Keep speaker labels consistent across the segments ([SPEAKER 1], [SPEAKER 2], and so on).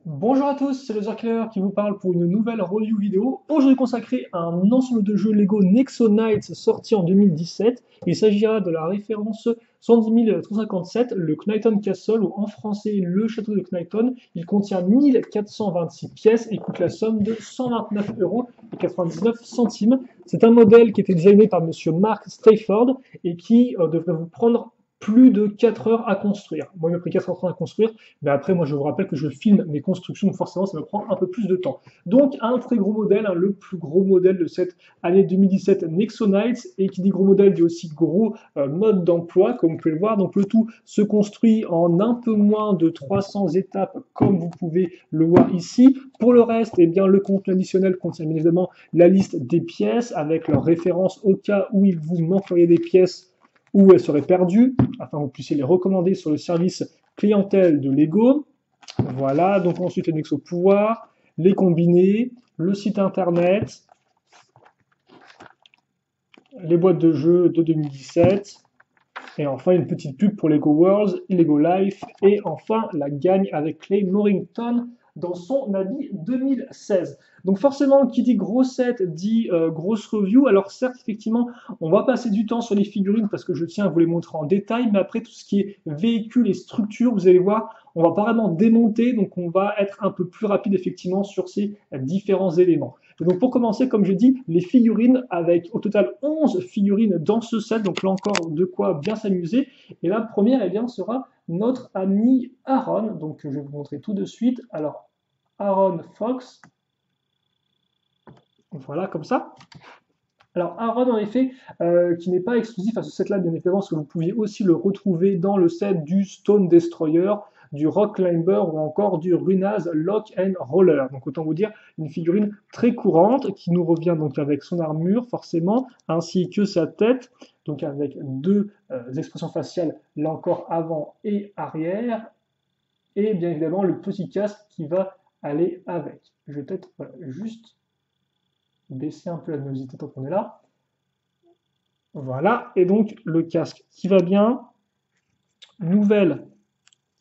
[SPEAKER 1] Bonjour à tous, c'est le Killer qui vous parle pour une nouvelle review vidéo, aujourd'hui consacrée à un ensemble de jeux Lego Nexo Knights sorti en 2017. Il s'agira de la référence 110 357, le Knighton Castle, ou en français le château de Knighton. Il contient 1426 pièces et coûte la somme de 129,99 €. C'est un modèle qui était designé par monsieur Mark Strayford et qui devrait vous prendre plus de 4 heures à construire. Moi, il m'a pris 4 heures à construire, mais après, moi, je vous rappelle que je filme mes constructions, donc forcément, ça me prend un peu plus de temps. Donc, un très gros modèle, hein, le plus gros modèle de cette année 2017 Nexo Knights, et qui dit gros modèle dit aussi gros mode d'emploi, comme vous pouvez le voir. Donc, le tout se construit en un peu moins de 300 étapes, comme vous pouvez le voir ici. Pour le reste, eh bien, le contenu additionnel contient bien évidemment la liste des pièces, avec leur référence au cas où il vous manquerait des pièces ou elles seraient perdues, afin que vous puissiez les recommander sur le service clientèle de Lego. Voilà, donc ensuite les Nexo pouvoir, les combinés, le site internet, les boîtes de jeux de 2017, et enfin une petite pub pour Lego Worlds, Lego Life, et enfin la gagne avec Clay Morrington dans son habit 2016. Donc forcément, qui dit gros set dit grosse review. Alors certes, effectivement, on va passer du temps sur les figurines parce que je tiens à vous les montrer en détail, mais après tout ce qui est véhicule et structure, vous allez voir, on va pas vraiment démonter, donc on va être un peu plus rapide effectivement sur ces différents éléments. Et donc pour commencer, comme je dis, les figurines avec au total 11 figurines dans ce set, donc là encore de quoi bien s'amuser. Et la première, eh bien, sera notre ami Aaron, donc je vais vous montrer tout de suite. Alors Aaron Fox, voilà comme ça. Alors Aaron, en effet, qui n'est pas exclusif à ce set-là, bien évidemment, parce que vous pouviez aussi le retrouver dans le set du Stone Destroyer, du Rock Climber ou encore du Runaz Lock and Roller. Donc autant vous dire, une figurine très courante qui nous revient donc avec son armure forcément, ainsi que sa tête, donc avec deux expressions faciales, là encore avant et arrière, et bien évidemment le petit casque qui va aller avec. Je vais peut-être juste baisser un peu la luminosité tant qu'on est là. Voilà, et donc le casque qui va bien, nouvelle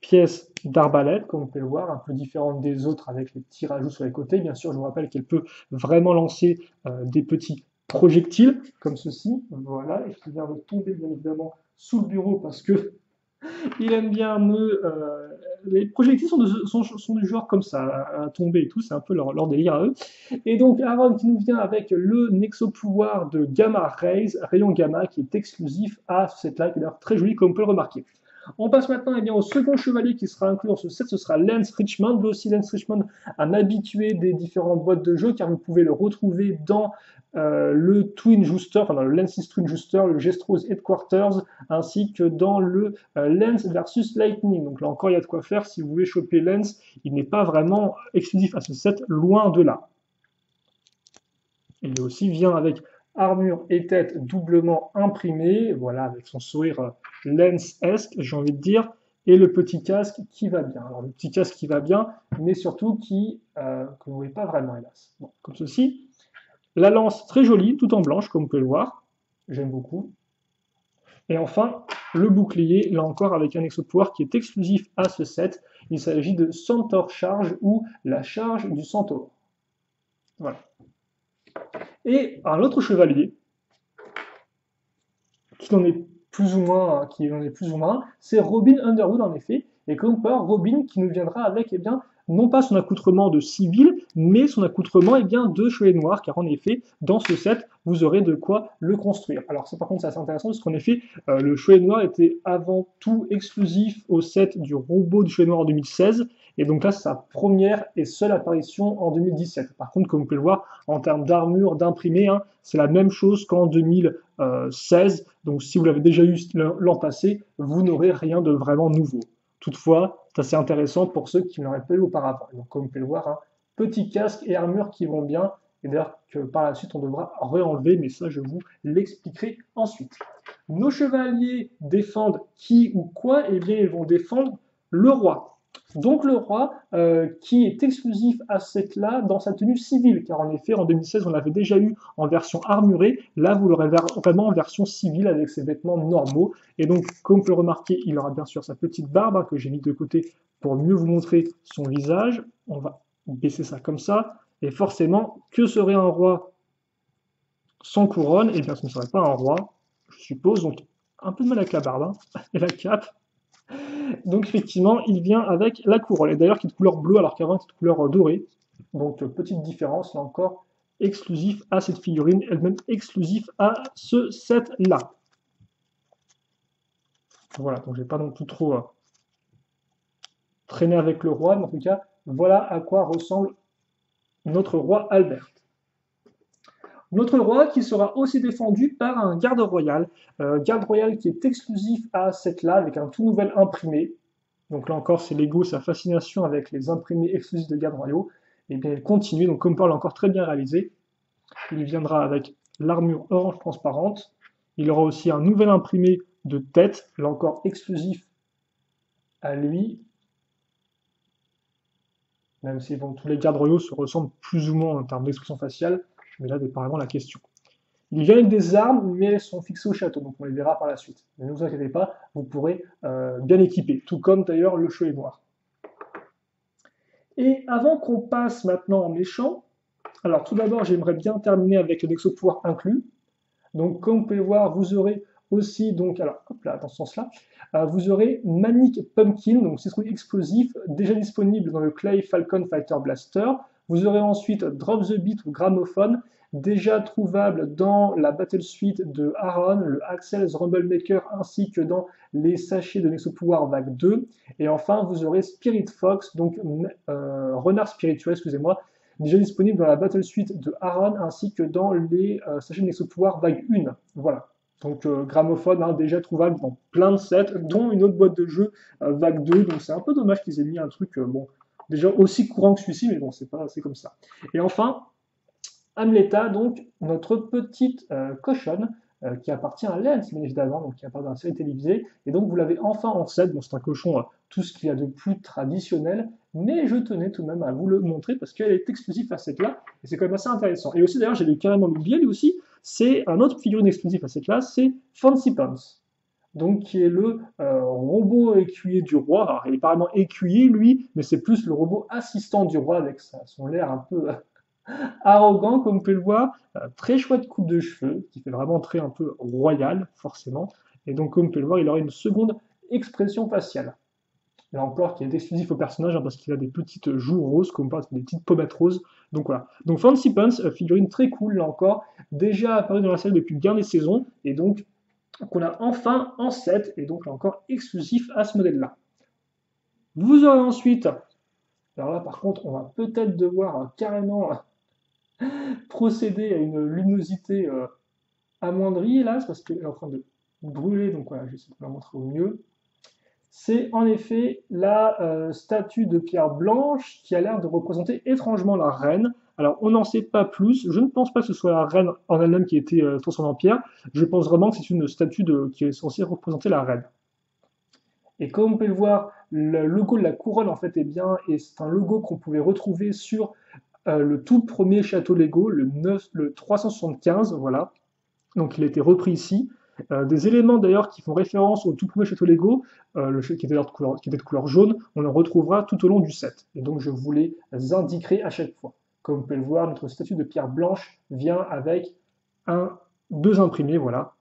[SPEAKER 1] pièce d'arbalète, comme vous pouvez le voir, un peu différente des autres avec les petits rajouts sur les côtés. Bien sûr, je vous rappelle qu'elle peut vraiment lancer des petits projectiles, comme ceci. Voilà, et qui vient de tomber bien évidemment sous le bureau parce que il aime bien me... les projectiles sont du genre comme ça, à tomber et tout, c'est un peu leur délire à eux. Et donc Aaron qui nous vient avec le Nexo pouvoir de Gamma Rays, rayon gamma, qui est exclusif à ce set-là, qui est d'ailleurs très joli comme on peut le remarquer. On passe maintenant eh bien, au second chevalier qui sera inclus dans ce set, ce sera Lance Richmond. Lui aussi, Lance Richmond, un habitué des différentes boîtes de jeux, car vous pouvez le retrouver dans le Twin Jouster, enfin dans le Lance's Twin Jouster, le Gestros Headquarters, ainsi que dans le Lance versus Lightning. Donc là encore, il y a de quoi faire si vous voulez choper Lance. Il n'est pas vraiment exclusif à ce set, loin de là. Il aussi vient avec armure et tête doublement imprimée, voilà, avec son sourire Lance-esque, j'ai envie de dire, et le petit casque qui va bien. Alors le petit casque qui va bien, mais surtout que vous ne voyez pas vraiment, hélas. Bon, comme ceci. La lance très jolie, tout en blanche, comme vous pouvez le voir. J'aime beaucoup. Et enfin, le bouclier, là encore avec un exo de pouvoir qui est exclusif à ce set. Il s'agit de Centaur Charge ou la charge du Centaure. Voilà. Et un autre chevalier, qui en est plus ou moins, c'est Robin Underwood en effet, et comme par Robin qui nous viendra avec, eh bien, non pas son accoutrement de civil, mais son accoutrement eh bien, de chevalier noir, car en effet, dans ce set, vous aurez de quoi le construire. Alors ça par contre c'est assez intéressant, parce qu'en effet, le chevalier noir était avant tout exclusif au set du robot du chevalier noir en 2016, et donc là c'est sa première et seule apparition en 2017. Par contre, comme vous pouvez le voir, en termes d'armure, d'imprimé, hein, c'est la même chose qu'en 2016, donc si vous l'avez déjà eu l'an passé, vous n'aurez rien de vraiment nouveau. Toutefois, c'est assez intéressant pour ceux qui ne l'auraient pas eu auparavant. Donc, comme vous pouvez le voir, hein, petit casque et armure qui vont bien, et d'ailleurs que par la suite on devra re-enlever, mais ça je vous l'expliquerai ensuite. Nos chevaliers défendent qui ou quoi? Eh bien, ils vont défendre le roi. Donc le roi, qui est exclusif à cette là dans sa tenue civile, car en effet en 2016 on l'avait déjà eu en version armurée, là vous l'aurez vraiment en version civile avec ses vêtements normaux, et donc comme vous pouvez le remarquer, il aura bien sûr sa petite barbe, hein, que j'ai mis de côté pour mieux vous montrer son visage, on va baisser ça comme ça. Et forcément, que serait un roi sans couronne? Eh bien, ce ne serait pas un roi, je suppose. Donc, un peu de mal avec la barbe hein, et la cape. Donc, effectivement, il vient avec la couronne. Et d'ailleurs, qui est de couleur bleue, alors qu'avant, c'était de couleur dorée. Donc, petite différence, là encore, exclusif à cette figurine, elle-même exclusif à ce set-là. Voilà, donc je vais pas non plus trop traîner avec le roi, mais en tout cas, voilà à quoi ressemble notre roi Albert. Notre roi qui sera aussi défendu par un garde royal qui est exclusif à cette là avec un tout nouvel imprimé. Donc là encore, c'est Lego, sa fascination avec les imprimés exclusifs de gardes royaux. Et bien, il continue, donc comme Paul encore très bien réalisé, il viendra avec l'armure orange transparente. Il aura aussi un nouvel imprimé de tête, là encore exclusif à lui, même si bon, tous les gardes royaux se ressemblent plus ou moins en termes d'expression faciale, mais là, c'est pas vraiment la question. Il vient avec des armes, mais elles sont fixées au château, donc on les verra par la suite. Mais ne vous inquiétez pas, vous pourrez bien équiper, tout comme d'ailleurs le chevalier noir. Et avant qu'on passe maintenant en méchant, alors tout d'abord j'aimerais bien terminer avec le Nexo pouvoir inclus. Donc comme vous pouvez voir, vous aurez aussi, donc, alors hop là, dans ce sens-là, vous aurez Manic Pumpkin, donc c'est ce truc explosif, déjà disponible dans le Clay Falcon Fighter Blaster. Vous aurez ensuite Drop the Beat ou Gramophone, déjà trouvable dans la Battle Suite de Aaron, le Axel's Rumble Maker, ainsi que dans les sachets de Nexo Pouvoir Vague 2. Et enfin, vous aurez Spirit Fox, donc Renard Spirituel, excusez-moi, déjà disponible dans la Battle Suite de Aaron, ainsi que dans les sachets de Nexo Pouvoir Vague 1. Voilà. Donc Gramophone, hein, déjà trouvable dans plein de sets, dont une autre boîte de jeu Vague 2. Donc c'est un peu dommage qu'ils aient mis un truc bon, déjà aussi courant que celui-ci, mais bon, c'est comme ça. Et enfin, Amleta, donc notre petite cochonne qui appartient à Lens, bien évidemment, donc qui appartient à la série télévisée. Et donc vous l'avez enfin en set. Bon, c'est un cochon, tout ce qu'il y a de plus traditionnel, mais je tenais tout de même à vous le montrer parce qu'elle est exclusive à cette là, et c'est quand même assez intéressant. Et aussi, d'ailleurs, j'avais carrément oublié, lui aussi, c'est un autre figurine exclusive à cette là, c'est Fancy Pants. Donc, qui est le robot écuyer du roi. Alors, il est pas vraiment écuyer, lui, mais c'est plus le robot assistant du roi avec son l'air un peu arrogant, comme vous pouvez le voir, très chouette coupe de cheveux, qui fait vraiment très un peu royal, forcément. Et donc, comme vous pouvez le voir, il aura une seconde expression faciale. Là encore, qui est exclusif au personnage, hein, parce qu'il a des petites joues roses, comme par des petites pommettes roses. Donc voilà. Donc Fancy Pants, figurine très cool, là encore, déjà apparu dans la série depuis bien des saisons, et donc qu'on a enfin en 7, et donc là encore exclusif à ce modèle-là. Vous aurez ensuite, alors là par contre, on va peut-être devoir carrément procéder à une luminosité amoindrie, là, c'est parce qu'elle est en train de brûler, donc voilà, j'essaie de vous la montrer au mieux. C'est en effet la statue de pierre blanche qui a l'air de représenter étrangement la reine. Alors, on n'en sait pas plus. Je ne pense pas que ce soit la reine en elle-même qui a été transformée en pierre. Je pense vraiment que c'est une statue qui est censée représenter la reine. Et comme on peut le voir, le logo de la couronne, en fait, est bien, et c'est un logo qu'on pouvait retrouver sur le tout premier château Lego, le 375, voilà. Donc il a été repris ici. Des éléments d'ailleurs qui font référence au tout premier château Lego, qui était de couleur jaune, on en retrouvera tout au long du set. Et donc je vous les indiquerai à chaque fois. Comme vous pouvez le voir, notre statue de pierre blanche vient avec deux imprimés, voilà.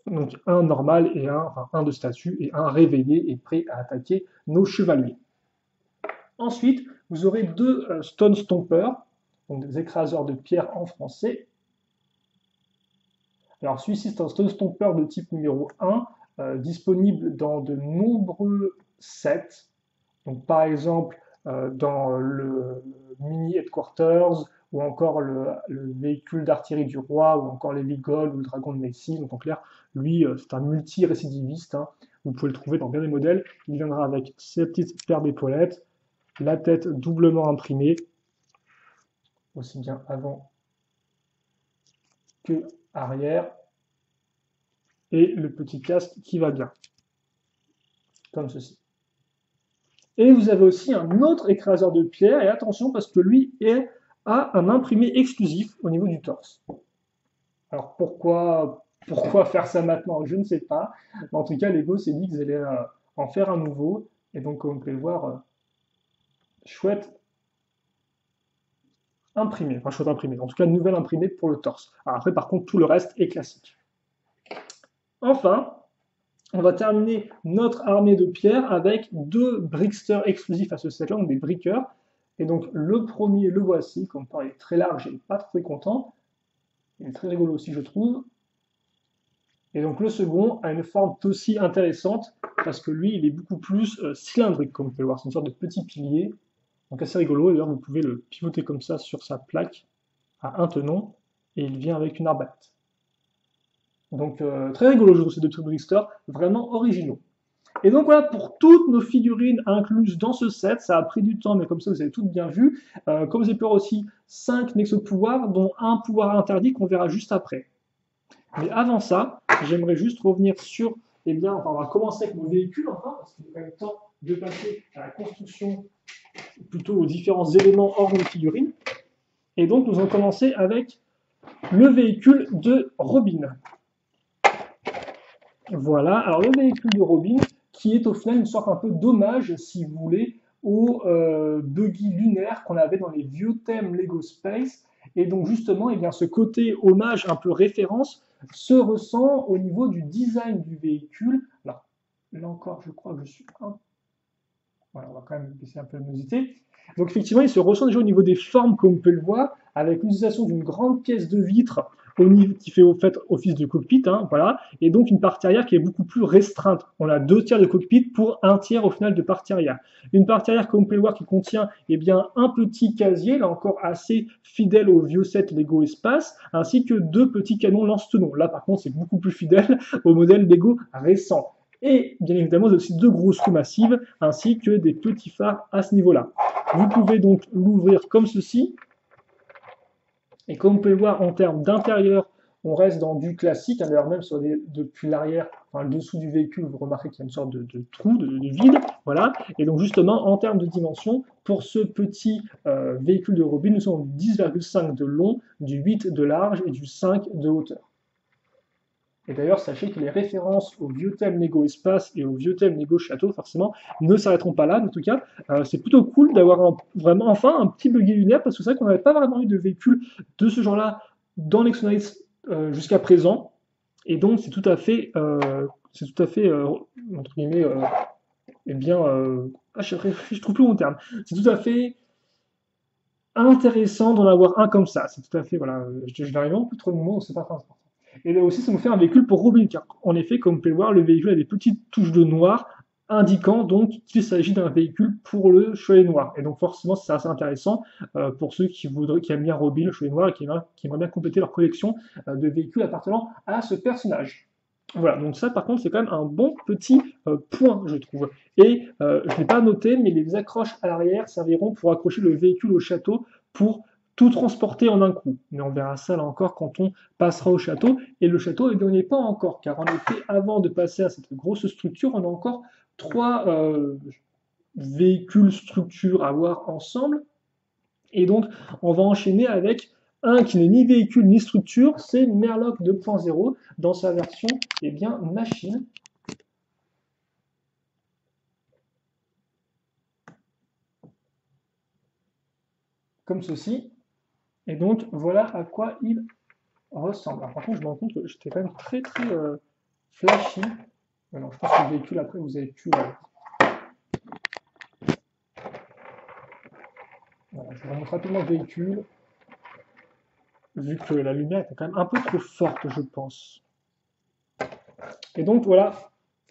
[SPEAKER 1] Donc un normal et un de statue et un réveillé et prêt à attaquer nos chevaliers. Ensuite, vous aurez deux Stone Stompers, donc des écraseurs de pierre en français. Alors celui-ci, c'est un Stone Stomper de type numéro 1, disponible dans de nombreux sets. Donc par exemple, dans le Mini Headquarters, ou encore le véhicule d'artillerie du roi, ou encore l'Héligol ou le dragon de Messi. Donc en clair, lui, c'est un multi-récidiviste. Hein. Vous pouvez le trouver dans bien des modèles. Il viendra avec ses petites paires d'épaulettes, la tête doublement imprimée, aussi bien avant que arrière, et le petit casque qui va bien, comme ceci. Et vous avez aussi un autre écraseur de pierre, et attention parce que lui a un imprimé exclusif au niveau du torse. Alors pourquoi faire ça maintenant? Je ne sais pas. Mais en tout cas, Lego s'est dit qu'ils allaient en faire un nouveau, et donc comme vous pouvez le voir, chouette imprimée, enfin chouette imprimée, en tout cas nouvelle imprimée pour le torse. Alors après par contre tout le reste est classique. Enfin, on va terminer notre armée de pierres avec deux bricksters exclusifs à ce set-là, donc des brickers. Et donc le premier, le voici, comme il est très large et pas très content. Il est très rigolo aussi, je trouve. Et donc le second a une forme aussi intéressante, parce que lui, il est beaucoup plus cylindrique, comme vous pouvez le voir. C'est une sorte de petit pilier, donc assez rigolo. Et d'ailleurs, vous pouvez le pivoter comme ça sur sa plaque à un tenon, et il vient avec une arbalète. Donc très rigolo, je trouve, ces deux trucs bricksters, vraiment originaux. Et donc voilà pour toutes nos figurines incluses dans ce set. Ça a pris du temps, mais comme ça vous avez toutes bien vu. Comme vous avez pu voir aussi, 5 Nexo pouvoirs, dont un pouvoir interdit qu'on verra juste après. Mais avant ça, j'aimerais juste revenir sur, eh bien, enfin, on va commencer avec nos véhicules, enfin, parce qu'il est quand même temps de passer à la construction, plutôt aux différents éléments hors de nos figurines. Et donc nous allons commencer avec le véhicule de Robin. Voilà, alors le véhicule de Robin, qui est au final une sorte un peu d'hommage, si vous voulez, au buggy lunaire qu'on avait dans les vieux thèmes Lego Space. Et donc justement, eh bien, ce côté hommage un peu référence se ressent au niveau du design du véhicule. Alors, là encore, je crois que je suis un... Voilà, on va quand même baisser un peu la luminosité. Donc effectivement, il se ressent déjà au niveau des formes, comme vous pouvez le voir, avec l'utilisation d'une grande pièce de vitre qui fait au fait office de cockpit, hein, voilà, et donc une partie arrière qui est beaucoup plus restreinte. On a 2 tiers de cockpit pour 1 tiers au final de partie arrière. Une partie arrière, comme vous pouvez le voir, qui contient eh bien, un petit casier, là encore assez fidèle au vieux set Lego Espace, ainsi que 2 petits canons lance-tenons. Là par contre, c'est beaucoup plus fidèle au modèle Lego récent. Et bien évidemment, il y a aussi 2 grosses roues massives, ainsi que des petits phares à ce niveau-là. Vous pouvez donc l'ouvrir comme ceci. Et comme vous pouvez le voir, en termes d'intérieur, on reste dans du classique. Hein, d'ailleurs, même depuis l'arrière, enfin, le dessous du véhicule, vous remarquez qu'il y a une sorte de trou, de vide. Voilà. Et donc, justement, en termes de dimension, pour ce petit véhicule de Robin, nous sommes 10,5 de long, du 8 de large et du 5 de hauteur. Et d'ailleurs, sachez que les références au vieux thème Lego Espace et au vieux thème Lego Château, forcément, ne s'arrêteront pas là. En tout cas, c'est plutôt cool d'avoir vraiment enfin un petit buggy lunaire, parce que c'est vrai qu'on n'avait pas vraiment eu de véhicule de ce genre-là dans l'Exonautes jusqu'à présent. Et donc, c'est tout à fait, entre guillemets, eh bien, je trouve plus mon terme. C'est tout à fait intéressant d'en avoir un comme ça. C'est tout à fait, voilà, je n'arrive vraiment plus trop de mots, c'est pas très important. Et là aussi, ça nous fait un véhicule pour Robin, car en effet, comme vous pouvez le voir, le véhicule a des petites touches de noir, indiquant donc qu'il s'agit d'un véhicule pour le Chevalier Noir. Et donc forcément, c'est assez intéressant pour ceux qui aiment bien Robin, le Chevalier Noir, et qui aimeraient bien compléter leur collection de véhicules appartenant à ce personnage. Voilà, donc ça par contre c'est quand même un bon petit point je trouve. Et je ne l'ai pas noté, mais les accroches à l'arrière serviront pour accrocher le véhicule au château pour tout transporter en un coup. Mais on verra ça là encore quand on passera au château. Et le château, eh bien, on n'y est pas encore, car en effet, avant de passer à cette grosse structure, on a encore 3 véhicules structures à voir ensemble. Et donc, on va enchaîner avec un qui n'est ni véhicule ni structure, c'est Merlock 2.0 dans sa version eh bien, machine. Comme ceci. Et donc, voilà à quoi il ressemble. Alors, par contre, je me rends compte que j'étais quand même très flashy. Alors, je pense que le véhicule, après, vous avez pu... Voilà, je vous remontre rapidement le véhicule. Vu que la lumière était quand même un peu trop forte, je pense. Et donc, voilà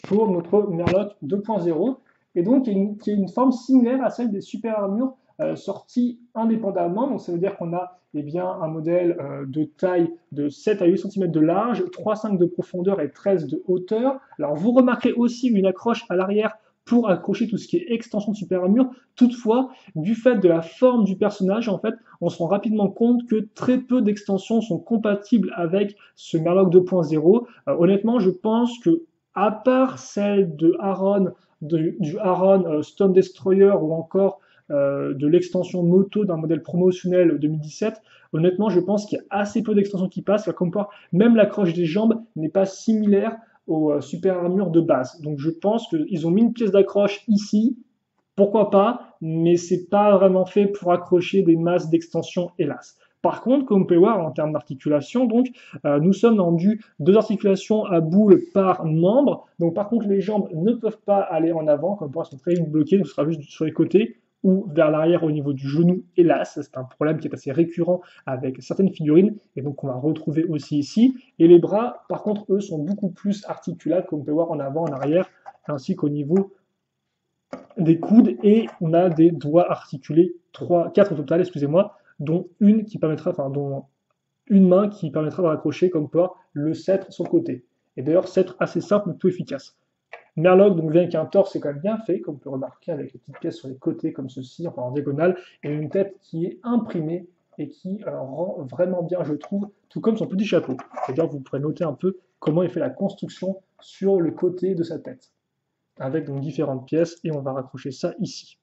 [SPEAKER 1] pour notre Merlock 2.0. Et donc, qui est une forme similaire à celle des super armures sorties indépendamment. Donc, ça veut dire qu'on a eh bien, un modèle de taille de 7 à 8 cm de large, 3,5 de profondeur et 13 de hauteur. Alors, vous remarquerez aussi une accroche à l'arrière pour accrocher tout ce qui est extension de super armure. Toutefois, du fait de la forme du personnage, en fait, on se rend rapidement compte que très peu d'extensions sont compatibles avec ce Merlock 2.0. Honnêtement, je pense que, à part celle de Aaron, du Aaron Stone Destroyer ou encore de l'extension moto d'un modèle promotionnel 2017, honnêtement, je pense qu'il y a assez peu d'extensions qui passent. Comme quoi, même l'accroche des jambes n'est pas similaire aux super armures de base. Donc je pense qu'ils ont mis une pièce d'accroche ici, Pourquoi pas, mais c'est pas vraiment fait pour accrocher des masses d'extension, hélas. Par contre, comme vous pouvez voir en termes d'articulation, donc nous sommes dans du 2 articulations à boule par membre. Donc par contre, les jambes ne peuvent pas aller en avant, comme pour elles sont très bloquées, donc ce sera juste sur les côtés ou vers l'arrière au niveau du genou, hélas. C'est un problème qui est assez récurrent avec certaines figurines, et donc on va retrouver aussi ici. Et les bras, par contre, eux, sont beaucoup plus articulables, comme vous pouvez voir en avant, en arrière, ainsi qu'au niveau des coudes, et on a des doigts articulés, 4 au total, excusez-moi, dont dont une main qui permettra de raccrocher comme quoi le sceptre sur le côté. Et d'ailleurs, sceptre assez simple mais plutôt efficace. Merloc donc vient avec un torse, c'est quand même bien fait, comme on peut remarquer avec les petites pièces sur les côtés comme ceci, enfin en diagonale, et une tête qui est imprimée et qui rend vraiment bien, je trouve, tout comme son petit chapeau. D'ailleurs, vous pourrez noter un peu comment il fait la construction sur le côté de sa tête, avec donc différentes pièces, et on va raccrocher ça ici.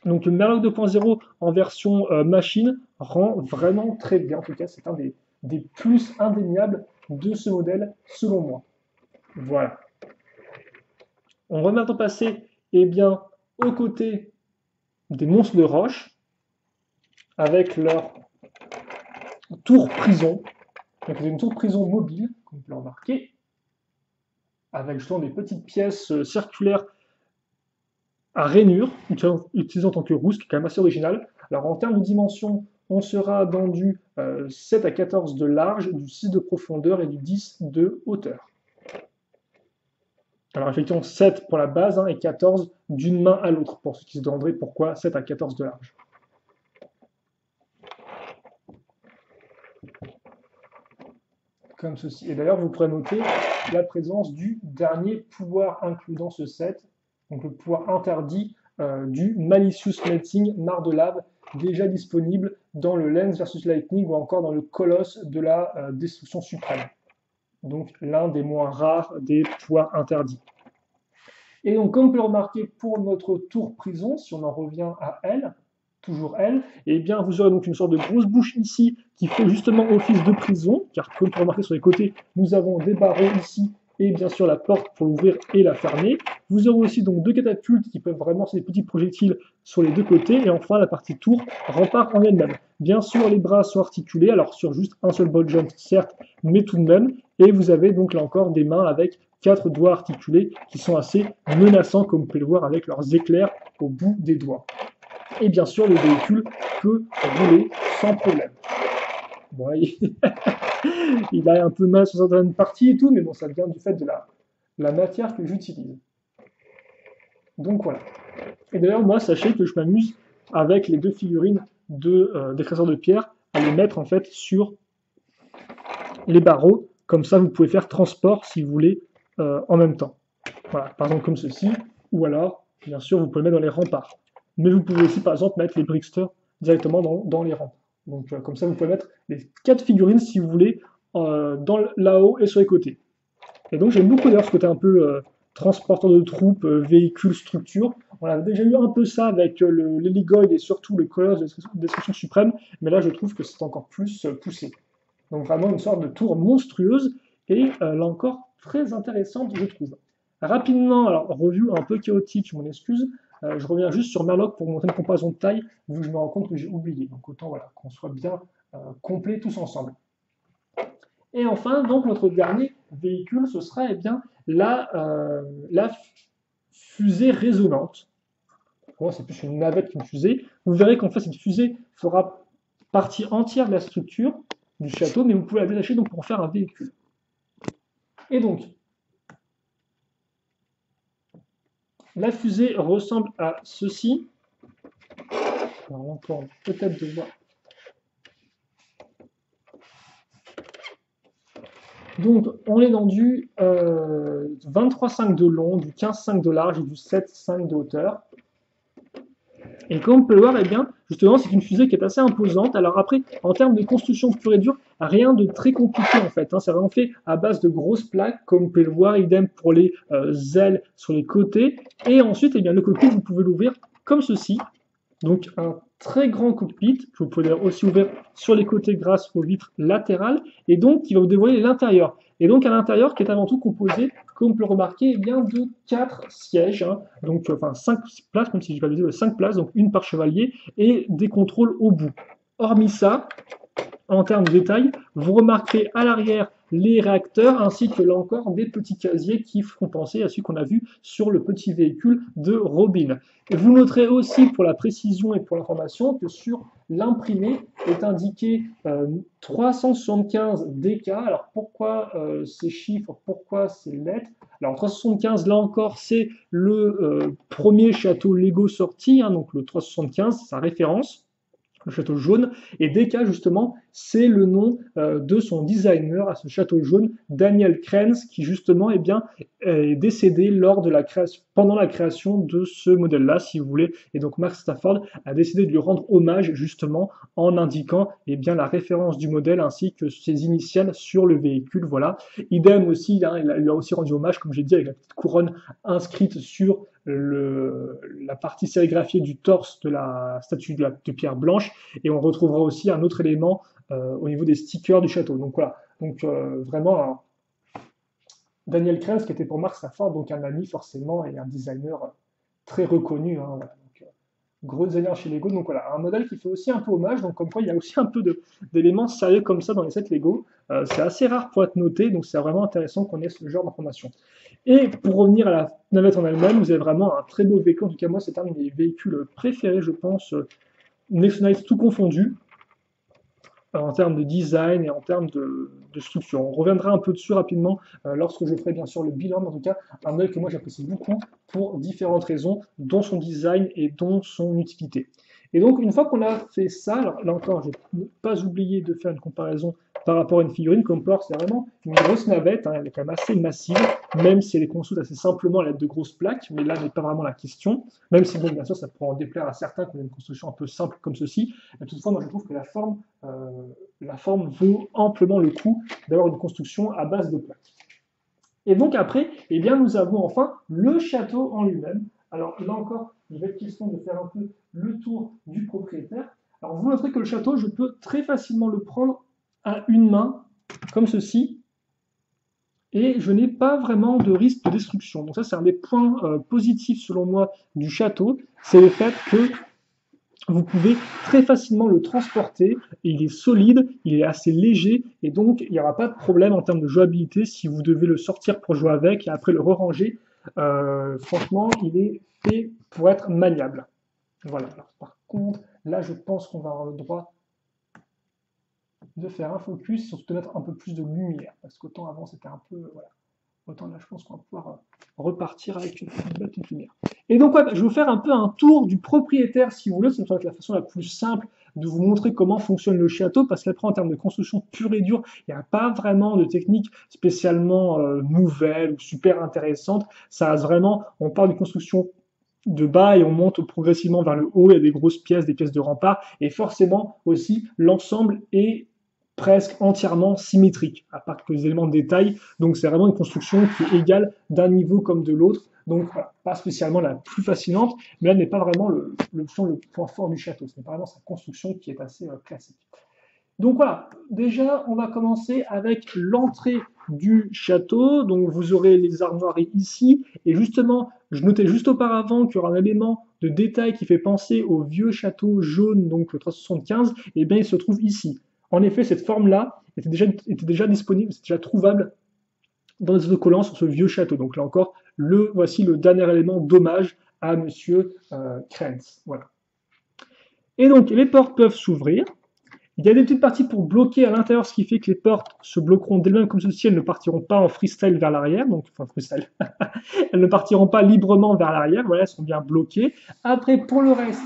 [SPEAKER 1] Donc le Merloc 2.0 en version machine rend vraiment très bien, en tout cas c'est un des plus indéniables de ce modèle selon moi. Voilà. On va maintenant passer aux côtés des monstres de roche avec leur tour prison. Donc c'est une tour prison mobile, comme vous peut le remarquer, avec justement des petites pièces circulaires à rainure, utilisant en tant que roue, ce qui est quand même assez original. Alors en termes de dimension, on sera dans du 7 à 14 de large, du 6 de profondeur et du 10 de hauteur. Alors effectivement 7 pour la base et 14 d'une main à l'autre, pour ceux qui se demanderaient pourquoi 7 à 14 de large. Comme ceci. Et d'ailleurs, vous pourrez noter la présence du dernier pouvoir inclus dans ce set, donc le pouvoir interdit du Malicious Melting Mar de lave, déjà disponible dans le Lens vs Lightning ou encore dans le Colosse de la Destruction Suprême. Donc l'un des moins rares des pouvoirs interdits. Et donc, comme vous pouvez le remarquer pour notre tour prison, si on en revient à elle, toujours elle, et bien vous aurez donc une sorte de grosse bouche ici qui fait justement office de prison, car comme vous pouvez remarquer sur les côtés, nous avons des barreaux ici et bien sûr la porte pour l'ouvrir et la fermer. Vous aurez aussi donc 2 catapultes qui peuvent vraiment lancer des petits projectiles sur les 2 côtés, et enfin la partie tour rempart en elle-même. Bien sûr, les bras sont articulés, alors sur juste un seul ball jump certes, mais tout de même, et vous avez donc là encore des mains avec 4 doigts articulés qui sont assez menaçants, comme vous pouvez le voir avec leurs éclairs au bout des doigts. Et bien sûr, le véhicule peut rouler sans problème. Bon, il a un peu mal sur certaines parties et tout, mais bon, ça vient du fait de la matière que j'utilise. Donc voilà. Et d'ailleurs, moi, sachez que je m'amuse avec les 2 figurines d'écraseurs de pierre à les mettre en fait sur les barreaux. Comme ça, vous pouvez faire transport si vous voulez en même temps. Voilà, par exemple comme ceci, ou alors, bien sûr, vous pouvez mettre dans les remparts. Mais vous pouvez aussi, par exemple, mettre les Bricksters directement dans les remparts. Donc comme ça, vous pouvez mettre les 4 figurines, si vous voulez, là-haut et sur les côtés. Et donc j'aime beaucoup d'ailleurs ce côté un peu transporteur de troupes, véhicule, structure. On a déjà eu un peu ça avec l'Heligoid et surtout le Colosse de Destruction Suprême, mais là je trouve que c'est encore plus poussé. Donc vraiment une sorte de tour monstrueuse, et là encore très intéressante, je trouve. Rapidement, alors review un peu chaotique, je m'en excuse, je reviens juste sur Merloc pour vous montrer une comparaison de taille, vu que je me rends compte que j'ai oublié. Donc autant voilà, qu'on soit bien complet tous ensemble. Et enfin, donc notre dernier véhicule, ce sera la fusée résonante. Pour moi, c'est plus une navette qu'une fusée. Vous verrez qu'en fait, cette fusée fera partie entière de la structure du château, mais vous pouvez la détacher donc pour en faire un véhicule. Et donc, la fusée ressemble à ceci. Alors, on peut peut-être devoir. Donc, on est dans du 23,5 de long, du 15,5 de large et du 7,5 de hauteur. Et comme on peut le voir, eh bien, justement, c'est une fusée qui est assez imposante. Alors après, en termes de construction pure et dure, rien de très compliqué en fait. C'est vraiment fait à base de grosses plaques, comme vous pouvez le voir, idem pour les ailes sur les côtés. Et ensuite, eh bien, le cockpit, vous pouvez l'ouvrir comme ceci. Donc un très grand cockpit, que vous pouvez aussi ouvrir sur les côtés grâce aux vitres latérales, et donc qui va vous dévoiler l'intérieur. Et donc à l'intérieur, qui est avant tout composé, comme on peut le remarquer, eh bien, de 4 sièges, hein, donc enfin 5 places, même si je vais pas dire 5 places, donc une par chevalier, et des contrôles au bout. Hormis ça, en termes de détails, vous remarquerez à l'arrière les réacteurs ainsi que là encore des petits casiers qui font penser à ce qu'on a vu sur le petit véhicule de Robin. Et vous noterez aussi pour la précision et pour l'information que sur l'imprimé est indiqué 375 DK. Alors pourquoi ces chiffres, pourquoi ces lettres? Alors 375, là encore, c'est le premier château Lego sorti, hein, donc le 375, sa référence, le château jaune, et DK justement, c'est le nom de son designer à ce château jaune, Daniel Krenz, qui justement eh bien, est décédé lors de la création, pendant la création de ce modèle-là, si vous voulez, et donc Mark Stafford a décidé de lui rendre hommage justement en indiquant eh bien, la référence du modèle ainsi que ses initiales sur le véhicule, voilà. Idem aussi, hein, il lui a aussi rendu hommage, comme j'ai dit, avec la petite couronne inscrite sur la partie sérigraphiée du torse de la statue de pierre blanche, et on retrouvera aussi un autre élément au niveau des stickers du château. Donc voilà, donc vraiment Daniel Krenz qui était pour Mark Stafford, donc un ami forcément et un designer très reconnu, hein, voilà. Donc, gros designer chez Lego, donc voilà, un modèle qui fait aussi un peu hommage, donc comme quoi il y a aussi un peu d'éléments sérieux comme ça dans les sets Lego. C'est assez rare pour être noté, donc c'est vraiment intéressant qu'on ait ce genre d'informations. Et pour revenir à la navette en elle-même, vous avez vraiment un très beau véhicule. En tout cas, moi, c'est un de mes véhicules préférés, je pense, Next Knight tout confondu, en termes de design et en termes de structure. On reviendra un peu dessus rapidement lorsque je ferai bien sûr le bilan, mais en tout cas, un modèle que moi j'apprécie beaucoup pour différentes raisons, dont son design et dont son utilité. Et donc, une fois qu'on a fait ça, alors, là encore, je n'ai pas oublié de faire une comparaison par rapport à une figurine. Compor, c'est vraiment une grosse navette, hein, elle est quand même assez massive, même si elle est construite assez simplement à l'aide de grosses plaques, mais là n'est pas vraiment la question, même si, bon, bien sûr, ça pourrait en déplaire à certains qui ont une construction un peu simple comme ceci. Mais toutefois, moi je trouve que la forme vaut amplement le coup d'avoir une construction à base de plaques. Et donc après, eh bien, nous avons enfin le château en lui-même. Alors là encore, il va être question de faire un peu le tour du propriétaire. Alors vous noterez que le château, je peux très facilement le prendre à une main, comme ceci, et je n'ai pas vraiment de risque de destruction. Donc ça, c'est un des points positifs selon moi du château, c'est le fait que vous pouvez très facilement le transporter, il est solide, il est assez léger, et donc il n'y aura pas de problème en termes de jouabilité si vous devez le sortir pour jouer avec et après le re-ranger. Franchement, il est fait pour être maniable. Voilà. Alors, par contre, là, je pense qu'on va avoir le droit de faire un focus, surtout de mettre un peu plus de lumière, parce qu'autant avant, c'était un peu... Voilà. Autant là, je pense qu'on va pouvoir repartir avec une belle petite lumière. Et donc, ouais, je vais vous faire un peu un tour du propriétaire, si vous voulez. Ça va être la façon la plus simple de vous montrer comment fonctionne le château, parce qu'après, en termes de construction pure et dure, il n'y a pas vraiment de technique spécialement nouvelle ou super intéressante. Ça reste vraiment, on part d'une construction de bas et on monte progressivement vers le haut. Il y a des grosses pièces, des pièces de rempart, et forcément aussi, l'ensemble est presque entièrement symétrique, à part quelques éléments de détail. Donc c'est vraiment une construction qui est égale d'un niveau comme de l'autre. Donc voilà, pas spécialement la plus fascinante, mais là n'est pas vraiment le point fort du château. Ce n'est pas vraiment sa construction qui est assez classique. Donc voilà, déjà on va commencer avec l'entrée du château. Donc vous aurez les armoiries ici. Et justement, je notais juste auparavant qu'il y aura un élément de détail qui fait penser au vieux château jaune, donc le 375, et bien il se trouve ici. En effet, cette forme-là était déjà disponible, c'est déjà trouvable dans les autocollants sur ce vieux château. Donc là encore, voici le dernier élément d'hommage à Monsieur Krenz. Voilà. Et donc, les portes peuvent s'ouvrir. Il y a des petites parties pour bloquer à l'intérieur, ce qui fait que les portes se bloqueront d'elles-mêmes comme ceci, elles ne partiront pas en freestyle vers l'arrière, donc enfin freestyle, elles ne partiront pas librement vers l'arrière, voilà, elles sont bien bloquées. Après, pour le reste,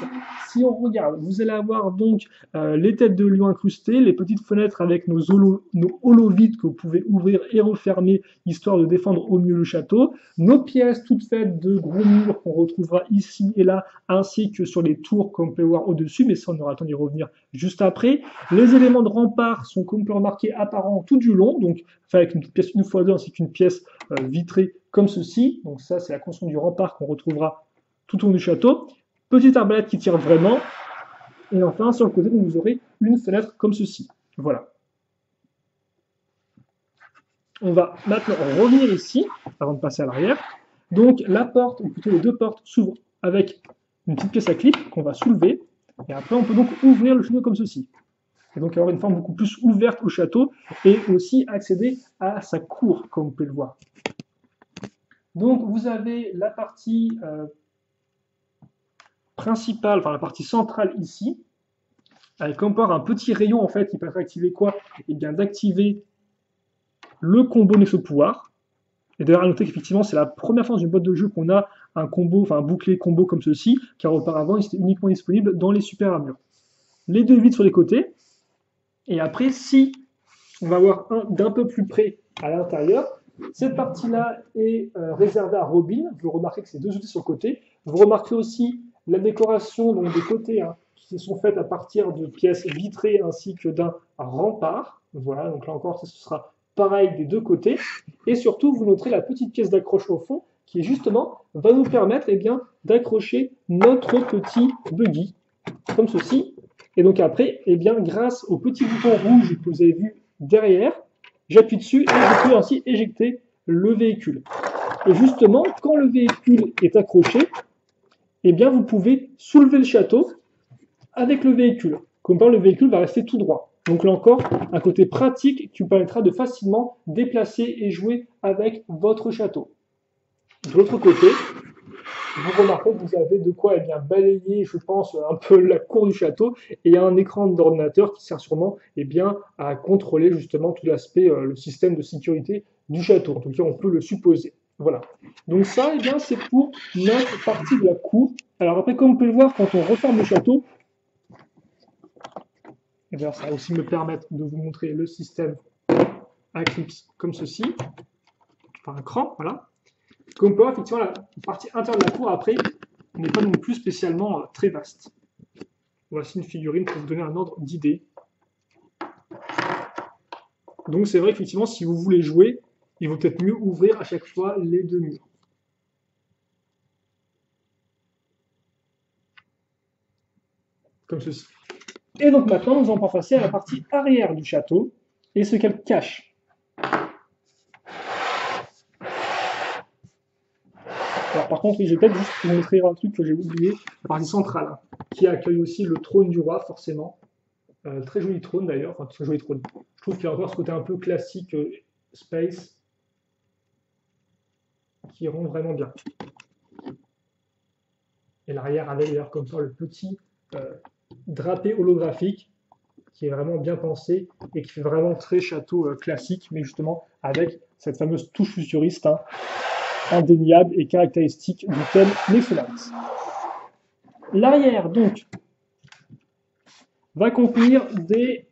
[SPEAKER 1] si on regarde, vous allez avoir donc les têtes de lion incrustées, les petites fenêtres avec nos holovides que vous pouvez ouvrir et refermer, histoire de défendre au mieux le château, nos pièces toutes faites de gros murs qu'on retrouvera ici et là, ainsi que sur les tours qu'on peut voir au-dessus, mais ça on aura le temps d'y revenir juste après. Les éléments de rempart sont, comme on peut remarquer, apparents tout du long, donc avec une pièce 1x2 ainsi qu'une pièce vitrée comme ceci. Donc ça, c'est la construction du rempart qu'on retrouvera tout au long du château. Petite arbalète qui tire vraiment. Et enfin, sur le côté, donc, vous aurez une fenêtre comme ceci. Voilà. On va maintenant revenir ici, avant de passer à l'arrière. Donc la porte, ou plutôt les deux portes, s'ouvrent avec une petite pièce à clip qu'on va soulever. Et après, on peut donc ouvrir le château comme ceci. Et donc avoir une forme beaucoup plus ouverte au château et aussi accéder à sa cour, comme vous pouvez le voir. Donc vous avez la partie principale, enfin la partie centrale ici, avec encore un petit rayon en fait qui permet d'activer quoi? Et bien d'activer le combo Nexo Pouvoir. Et d'ailleurs, à noter qu'effectivement, c'est la première fois dans une boîte de jeu qu'on a un combo, enfin un bouclier combo comme ceci, car auparavant, il était uniquement disponible dans les super armures. Les deux vides sur les côtés, et après, si on va voir un d'un peu plus près à l'intérieur, cette partie-là est réservée à Robin. Vous remarquez que c'est deux outils sur le côté. Vous remarquez aussi la décoration donc, des côtés hein, qui sont faites à partir de pièces vitrées ainsi que d'un rempart. Voilà, donc là encore, ce sera pareil des deux côtés. Et surtout, vous noterez la petite pièce d'accroche au fond qui justement va nous permettre eh bien, d'accrocher notre petit buggy, comme ceci. Et donc après, eh bien, grâce au petit bouton rouge que vous avez vu derrière, j'appuie dessus et je peux ainsi éjecter le véhicule. Et justement, quand le véhicule est accroché, eh bien, vous pouvez soulever le château avec le véhicule. Comme ça, le véhicule va rester tout droit. Donc là encore, un côté pratique qui vous permettra de facilement déplacer et jouer avec votre château. De l'autre côté, vous remarquez que vous avez de quoi eh bien, balayer, je pense, un peu la cour du château et un écran d'ordinateur qui sert sûrement eh bien, à contrôler justement tout l'aspect, le système de sécurité du château. En tout cas, on peut le supposer. Voilà. Donc ça, eh bien, c'est pour notre partie de la cour. Alors après, comme vous pouvez le voir, quand on referme le château, eh bien, ça va aussi me permettre de vous montrer le système à clips comme ceci, enfin un cran, voilà. Comme on peut voir, effectivement, la partie intérieure de la cour, après, n'est pas non plus spécialement très vaste. Voici une figurine pour vous donner un ordre d'idée. Donc c'est vrai qu'effectivement, si vous voulez jouer, il vaut peut-être mieux ouvrir à chaque fois les deux murs. Comme ceci. Et donc maintenant, nous allons passer à la partie arrière du château et ce qu'elle cache. Alors, par contre, je vais peut-être juste vous montrer un truc que j'ai oublié, la partie centrale, qui accueille aussi le trône du roi, forcément. Très joli trône d'ailleurs, enfin très joli trône. Je trouve qu'il y a encore ce côté un peu classique space qui rend vraiment bien. Et l'arrière avec d'ailleurs comme ça le petit drapé holographique qui est vraiment bien pensé et qui fait vraiment très château classique, mais justement avec cette fameuse touche futuriste hein, indéniable et caractéristique du thème Nexolite. L'arrière donc va contenir des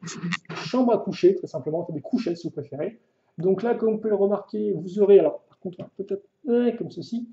[SPEAKER 1] chambres à coucher, très simplement, des couchettes si vous préférez. Donc là, comme vous pouvez le remarquer, vous aurez, alors par contre, peut-être comme ceci,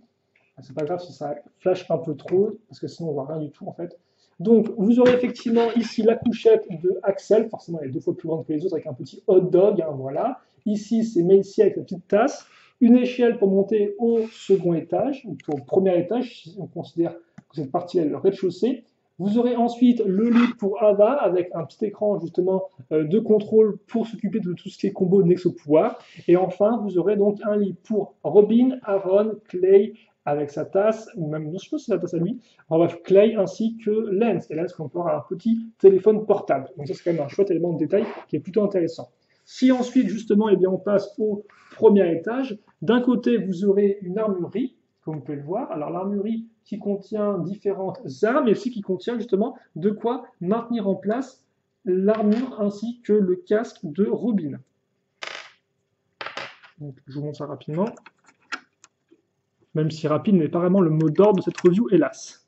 [SPEAKER 1] c'est pas grave si ça flash un peu trop, parce que sinon on voit rien du tout en fait. Donc vous aurez effectivement ici la couchette de Axel, forcément elle est deux fois plus grande que les autres avec un petit hot dog, hein, voilà. Ici c'est Macy avec la petite tasse, une échelle pour monter au second étage, ou au premier étage, si on considère que cette partie-là est le rez-de-chaussée. Vous aurez ensuite le lit pour Ava avec un petit écran justement de contrôle pour s'occuper de tout ce qui est combo Nexo Pouvoir. Et enfin, vous aurez donc un lit pour Robin, Aaron, Clay avec sa tasse, ou même, non, je pense que c'est la tasse à lui, en bref, Clay ainsi que Lens. Et Lens, on peut avoir un petit téléphone portable. Donc ça, c'est quand même un chouette élément de détail qui est plutôt intéressant. Si ensuite, justement, eh bien, on passe au premier étage, d'un côté, vous aurez une armurerie, comme vous pouvez le voir. Alors, l'armurerie qui contient différentes armes, mais aussi qui contient justement de quoi maintenir en place l'armure ainsi que le casque de Robin. Donc, je vous montre ça rapidement. Même si rapide n'est pas vraiment le mot d'ordre de cette review, hélas.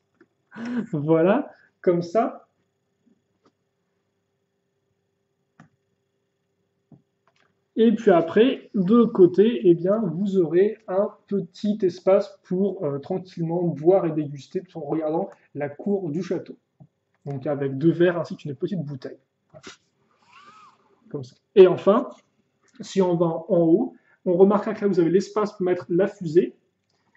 [SPEAKER 1] Voilà, comme ça. Et puis après, de l'autre côté, eh bien, vous aurez un petit espace pour tranquillement boire et déguster tout en regardant la cour du château. Donc avec deux verres ainsi qu'une petite bouteille. Comme ça. Et enfin, si on va en haut, on remarquera que là vous avez l'espace pour mettre la fusée.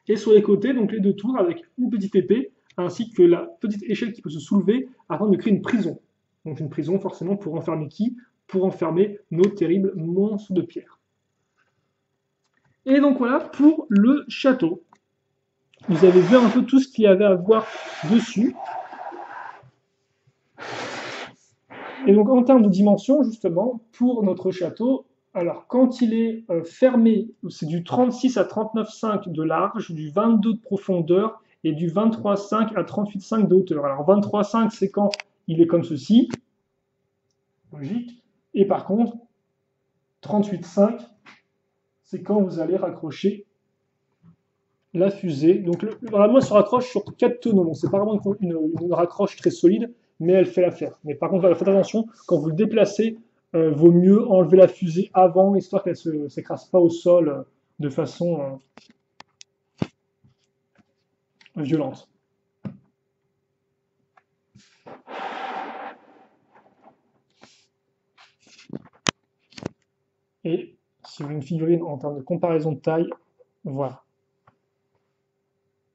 [SPEAKER 1] Et sur les côtés, donc les deux tours avec une petite épée, ainsi que la petite échelle qui peut se soulever afin de créer une prison. Donc une prison forcément pour enfermer qui? Pour enfermer nos terribles monstres de pierre. Et donc voilà pour le château. Vous avez vu un peu tout ce qu'il y avait à voir dessus. Et donc en termes de dimension, justement, pour notre château, alors quand il est fermé, c'est du 36 à 39,5 de large, du 22 de profondeur et du 23,5 à 38,5 de hauteur. Alors 23,5 c'est quand il est comme ceci, logique, et par contre 38,5 c'est quand vous allez raccrocher la fusée. Donc vraiment, elle se raccroche sur 4 tonneaux. Donc c'est pas vraiment une raccroche très solide, mais elle fait l'affaire. Mais par contre, faites attention, quand vous le déplacez, vaut mieux enlever la fusée avant, histoire qu'elle ne s'écrase pas au sol de façon violente. Et si vous voulez une figurine en termes de comparaison de taille, voilà.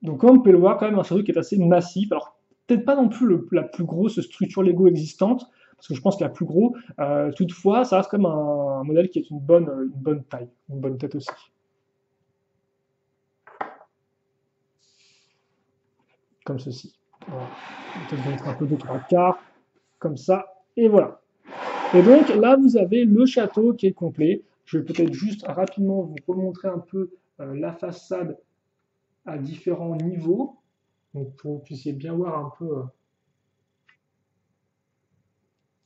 [SPEAKER 1] Donc comme vous pouvez le voir, quand même un château qui est assez massif. Alors peut-être pas non plus la plus grosse structure Lego existante, parce que je pense qu'il y a plus gros. Toutefois, ça reste quand même un modèle qui est une bonne taille, une bonne tête aussi. Comme ceci. Voilà. Peut-être mettre un peu de 3/4, comme ça, et voilà. Et donc là, vous avez le château qui est complet. Je vais peut-être juste rapidement vous remontrer un peu la façade à différents niveaux, donc pour que vous puissiez bien voir un peu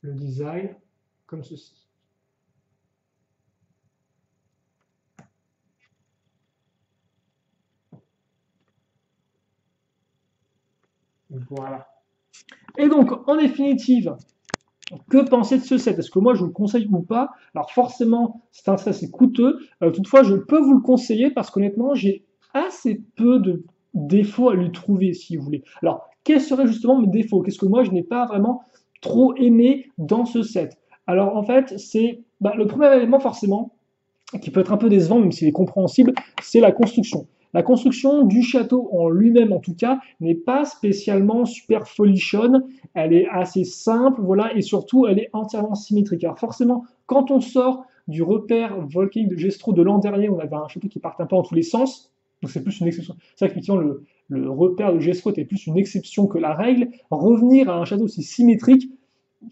[SPEAKER 1] le design, comme ceci. Voilà. Et donc, en définitive, que penser de ce set? Est-ce que moi je vous le conseille ou pas? Alors forcément, c'est un set assez coûteux. Toutefois, je peux vous le conseiller parce qu'honnêtement, j'ai assez peu de défauts à lui trouver, si vous voulez. Alors, quels seraient justement mes défauts? Qu'est-ce que moi je n'ai pas vraiment trop aimé dans ce set? Alors en fait, c'est le premier élément forcément, qui peut être un peu décevant, même s'il est compréhensible, c'est la construction. La construction du château en lui-même, en tout cas, n'est pas spécialement super folichonne. Elle est assez simple, voilà, et surtout, elle est entièrement symétrique. Alors forcément, quand on sort du repère volcanique de Gestro de l'an dernier, on avait un château qui partait un peu en tous les sens, donc c'est plus une exception. C'est vrai qu'effectivement, le repère de Gestro était plus une exception que la règle. Revenir à un château aussi symétrique,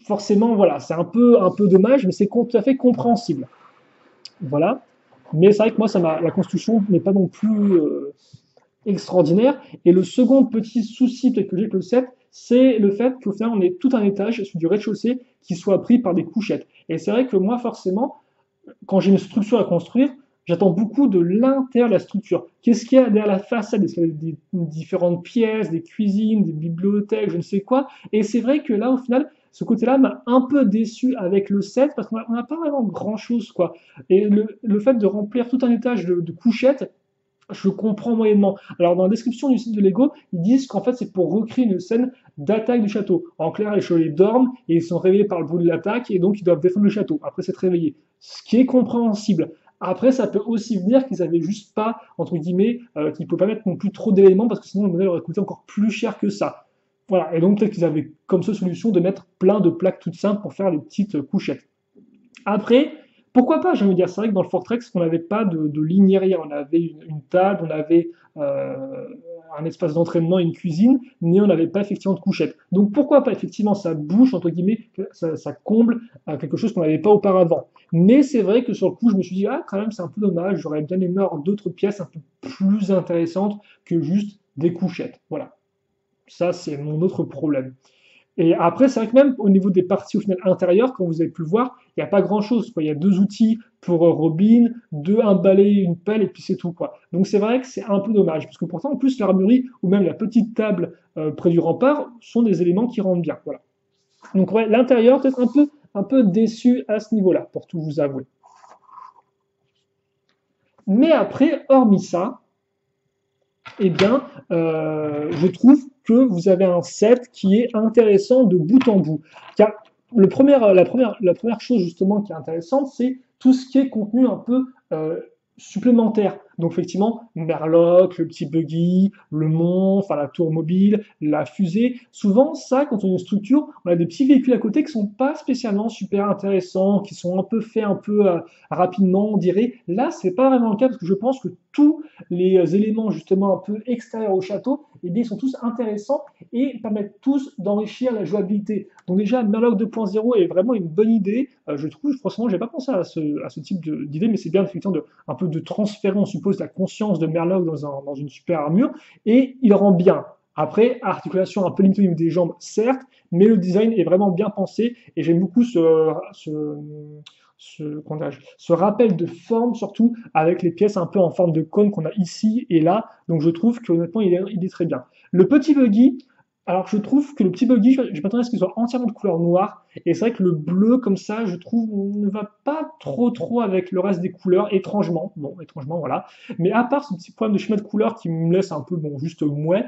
[SPEAKER 1] forcément, voilà, c'est un peu dommage, mais c'est tout à fait compréhensible. Voilà. Mais c'est vrai que moi, la construction n'est pas non plus extraordinaire. Et le second petit souci peut-être que j'ai avec le set, c'est le fait qu'au final, on ait tout un étage sur du rez-de-chaussée qui soit pris par des couchettes. Et c'est vrai que moi, forcément, quand j'ai une structure à construire, j'attends beaucoup de l'intérieur de la structure. Qu'est-ce qu'il y a derrière la façade? Est-ce qu'il y a des différentes pièces, des cuisines, des bibliothèques, je ne sais quoi. Et c'est vrai que là, au final, ce côté-là m'a un peu déçu avec le set parce qu'on n'a pas vraiment grand-chose, quoi. Et le fait de remplir tout un étage de couchettes, je comprends moyennement. Alors, dans la description du site de Lego, ils disent qu'en fait, c'est pour recréer une scène d'attaque du château. En clair, les chevaliers dorment et ils sont réveillés par le bruit de l'attaque et donc ils doivent défendre le château après s'être réveillés. Ce qui est compréhensible. Après, ça peut aussi venir qu'ils avaient juste pas, entre guillemets, qu'ils ne pouvaient pas mettre non plus trop d'éléments parce que sinon le modèle aurait coûté encore plus cher que ça. Voilà. Et donc, peut-être qu'ils avaient comme seule solution de mettre plein de plaques toutes simples pour faire les petites couchettes. Après, pourquoi pas, j'ai envie de dire, c'est vrai que dans le Fortrex, on n'avait pas de ligne arrière, on avait une table, on avait un espace d'entraînement et une cuisine, mais on n'avait pas effectivement de couchette. Donc pourquoi pas, effectivement, ça bouge, entre guillemets, ça comble quelque chose qu'on n'avait pas auparavant. Mais c'est vrai que sur le coup, je me suis dit, ah, quand même, c'est un peu dommage, j'aurais bien aimé avoir d'autres pièces un peu plus intéressantes que juste des couchettes. Voilà. Ça, c'est mon autre problème. Et après, c'est vrai que même au niveau des parties au final intérieures, comme vous avez pu le voir, il n'y a pas grand-chose. Il y a 2 outils pour Robin, un balai, une pelle, et puis c'est tout, quoi. Donc c'est vrai que c'est un peu dommage, parce que pourtant, en plus, l'armurerie ou même la petite table près du rempart sont des éléments qui rendent bien. Voilà. Donc ouais, l'intérieur, peut-être un peu déçu à ce niveau-là, pour tout vous avouer. Mais après, hormis ça, eh bien, je trouve que vous avez un set qui est intéressant de bout en bout. Car la première chose justement qui est intéressante, c'est tout ce qui est contenu un peu supplémentaire. Donc effectivement, Merloc, le petit buggy, le mont, enfin la tour mobile, la fusée, souvent ça, quand on a une structure, on a des petits véhicules à côté qui sont pas spécialement super intéressants, qui sont un peu faits un peu rapidement, on dirait. Là, c'est pas vraiment le cas parce que je pense que tous les éléments justement un peu extérieurs au château, eh bien, ils sont tous intéressants et permettent tous d'enrichir la jouabilité. Donc déjà, Murloc 2.0 est vraiment une bonne idée. Je trouve, franchement, j'ai pas pensé à ce type d'idée, mais c'est bien effectivement un peu de transférer, on suppose, la conscience de Murloc dans une super armure, et il rend bien. Après, articulation un peu limitée au niveau des jambes, certes, mais le design est vraiment bien pensé, et j'aime beaucoup ce rappel de forme, surtout avec les pièces un peu en forme de cône qu'on a ici et là. Donc je trouve qu'honnêtement, il est très bien. Le petit buggy, alors je trouve que le petit buggy, j'ai pas tendance à ce qu'il soit entièrement de couleur noire. Et c'est vrai que le bleu, comme ça, je trouve, ne va pas trop avec le reste des couleurs, étrangement. Bon, étrangement, voilà. Mais à part ce petit problème de schéma de couleur qui me laisse un peu, bon, juste mouais,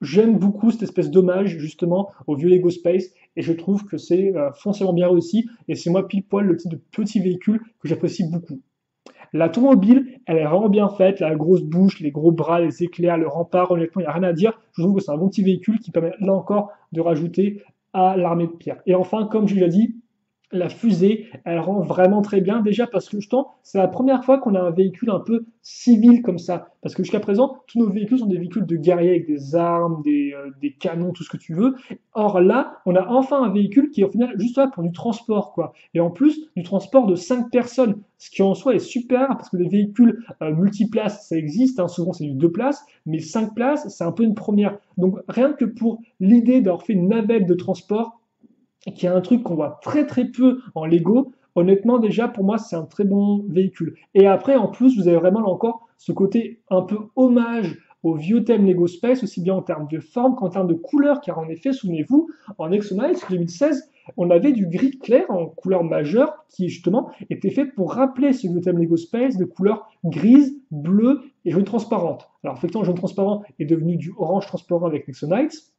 [SPEAKER 1] j'aime beaucoup cette espèce d'hommage, justement, au vieux Lego Space. Et je trouve que c'est foncièrement bien réussi. Et c'est moi, pile poil, le type de petit véhicule que j'apprécie beaucoup. La tour mobile, elle est vraiment bien faite, la grosse bouche, les gros bras, les éclairs, le rempart, honnêtement, il n'y a rien à dire. Je trouve que c'est un bon petit véhicule qui permet là encore de rajouter à l'armée de pierre. Et enfin, comme je l'ai dit, la fusée, elle rend vraiment très bien, déjà parce que justement, c'est la première fois qu'on a un véhicule un peu civil comme ça. Parce que jusqu'à présent, tous nos véhicules sont des véhicules de guerriers avec des armes, des canons, tout ce que tu veux. Or là, on a enfin un véhicule qui est au final juste là pour du transport, quoi. Et en plus, du transport de 5 personnes, ce qui en soi est super, parce que les véhicules multiplaces, ça existe, hein, souvent c'est du 2 places, mais 5 places, c'est un peu une première. Donc rien que pour l'idée d'avoir fait une navette de transport, qui est un truc qu'on voit très peu en Lego, honnêtement déjà pour moi c'est un très bon véhicule. Et après en plus vous avez vraiment là encore ce côté un peu hommage au vieux thème Lego Space, aussi bien en termes de forme qu'en termes de couleur, car en effet, souvenez-vous, en Exonites 2016, on avait du gris clair en couleur majeure qui justement était fait pour rappeler ce vieux thème Lego Space de couleur grise, bleue et jaune transparente. Alors effectivement, jaune transparent est devenu du orange transparent avec Exonites.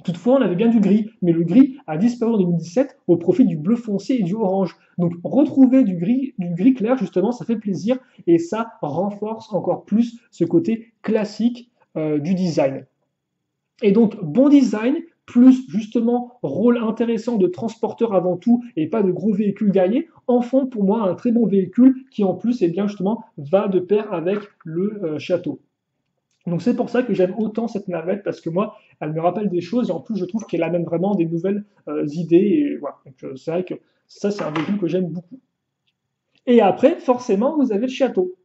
[SPEAKER 1] Toutefois, on avait bien du gris, mais le gris a disparu en 2017 au profit du bleu foncé et du orange. Donc retrouver du gris clair, justement, ça fait plaisir et ça renforce encore plus ce côté classique du design. Et donc bon design, plus justement rôle intéressant de transporteur avant tout et pas de gros véhicules guerriers, en font pour moi un très bon véhicule qui en plus, eh bien, justement, va de pair avec le château. Donc c'est pour ça que j'aime autant cette navette parce que moi, elle me rappelle des choses et en plus je trouve qu'elle amène vraiment des nouvelles idées et voilà. Donc c'est vrai que ça c'est un véhicule que j'aime beaucoup. Et après, forcément, vous avez le château.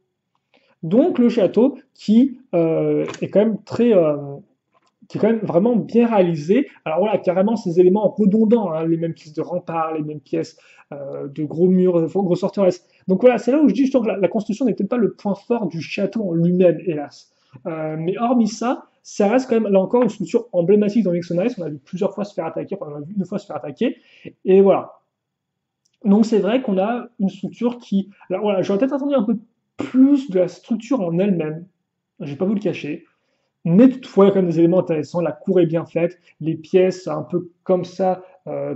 [SPEAKER 1] Donc le château est quand même qui est quand même vraiment bien réalisé. Alors voilà, carrément ces éléments redondants, hein, les mêmes pièces de rempart, les mêmes pièces de gros murs, de grosses forteresses. Donc voilà, c'est là où je dis justement que la construction n'est peut-être pas le point fort du château en lui-même, hélas. Mais hormis ça, ça reste quand même là encore une structure emblématique dans l'Exonice. On a vu plusieurs fois se faire attaquer, enfin on a vu une fois se faire attaquer. Et voilà. Donc c'est vrai qu'on a une structure qui. Alors voilà, j'aurais peut-être attendu un peu plus de la structure en elle-même. Je vais pas vous le cacher. Mais toutefois, il y a quand même des éléments intéressants. La cour est bien faite. Les pièces, un peu comme ça,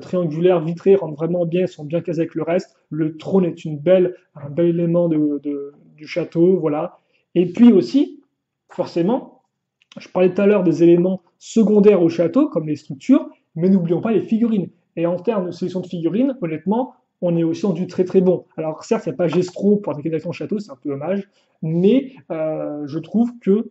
[SPEAKER 1] triangulaires, vitrées, rentrent vraiment bien, sont bien casées avec le reste. Le trône est un bel élément du château, voilà. Et puis aussi, forcément, je parlais tout à l'heure des éléments secondaires au château, comme les structures, mais n'oublions pas les figurines. Et en termes de sélection de figurines, honnêtement, on est aussi en du très bon. Alors certes, il n'y a pas Gestro pour attaquer directement le château, c'est un peu dommage, mais je trouve que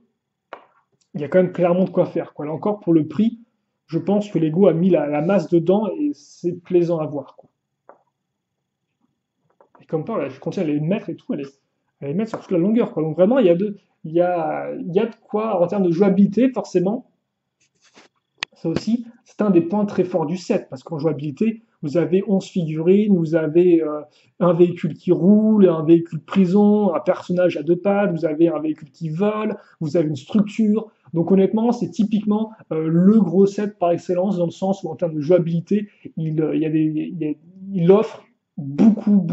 [SPEAKER 1] il y a quand même clairement de quoi faire, quoi. Là encore, pour le prix, je pense que Lego a mis la masse dedans et c'est plaisant à voir, quoi. Et comme ça, là, je continue à les mettre et tout, à les mettre sur toute la longueur, quoi. Donc vraiment, il y a de quoi, en termes de jouabilité, forcément, ça aussi, c'est un des points très forts du set, parce qu'en jouabilité, vous avez 11 figurines, vous avez un véhicule qui roule, un véhicule prison, un personnage à deux pattes, vous avez un véhicule qui vole, vous avez une structure. Donc honnêtement, c'est typiquement le gros set par excellence, dans le sens où en termes de jouabilité, il offre beaucoup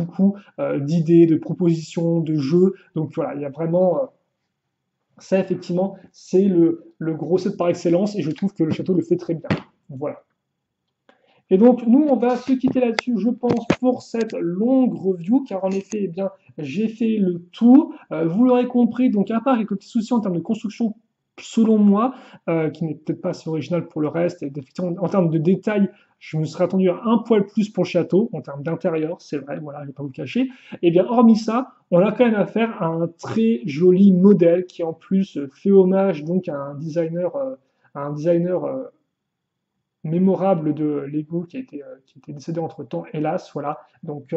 [SPEAKER 1] d'idées, de propositions, de jeux. Donc voilà, il y a vraiment ça, effectivement, c'est le gros set par excellence et je trouve que le château le fait très bien. Voilà. Et donc, nous, on va se quitter là-dessus, je pense, pour cette longue review, car en effet, eh bien, j'ai fait le tour. Vous l'aurez compris, donc, à part quelques petits soucis en termes de construction, selon moi, qui n'est peut-être pas assez original pour le reste, et effectivement, en termes de détails, je me serais attendu à un poil plus pour le château, en termes d'intérieur, c'est vrai, voilà, je ne vais pas vous le cacher. Et bien, hormis ça, on a quand même affaire à un très joli modèle qui, en plus, fait hommage donc à un designer mémorable de Lego qui était décédé entre-temps, hélas, voilà. Donc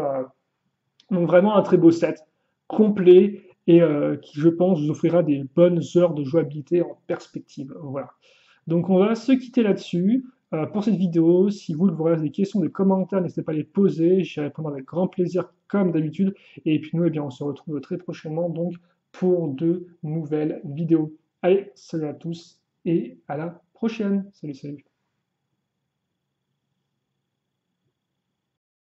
[SPEAKER 1] vraiment un très beau set, complet, et qui, je pense, vous offrira des bonnes heures de jouabilité en perspective. Voilà. Donc on va se quitter là-dessus pour cette vidéo. Si vous avez des questions, des commentaires, n'hésitez pas à les poser. J'y répondrai avec grand plaisir comme d'habitude. Et puis nous, eh bien, on se retrouve très prochainement donc pour de nouvelles vidéos. Allez, salut à tous et à la prochaine. Salut, salut.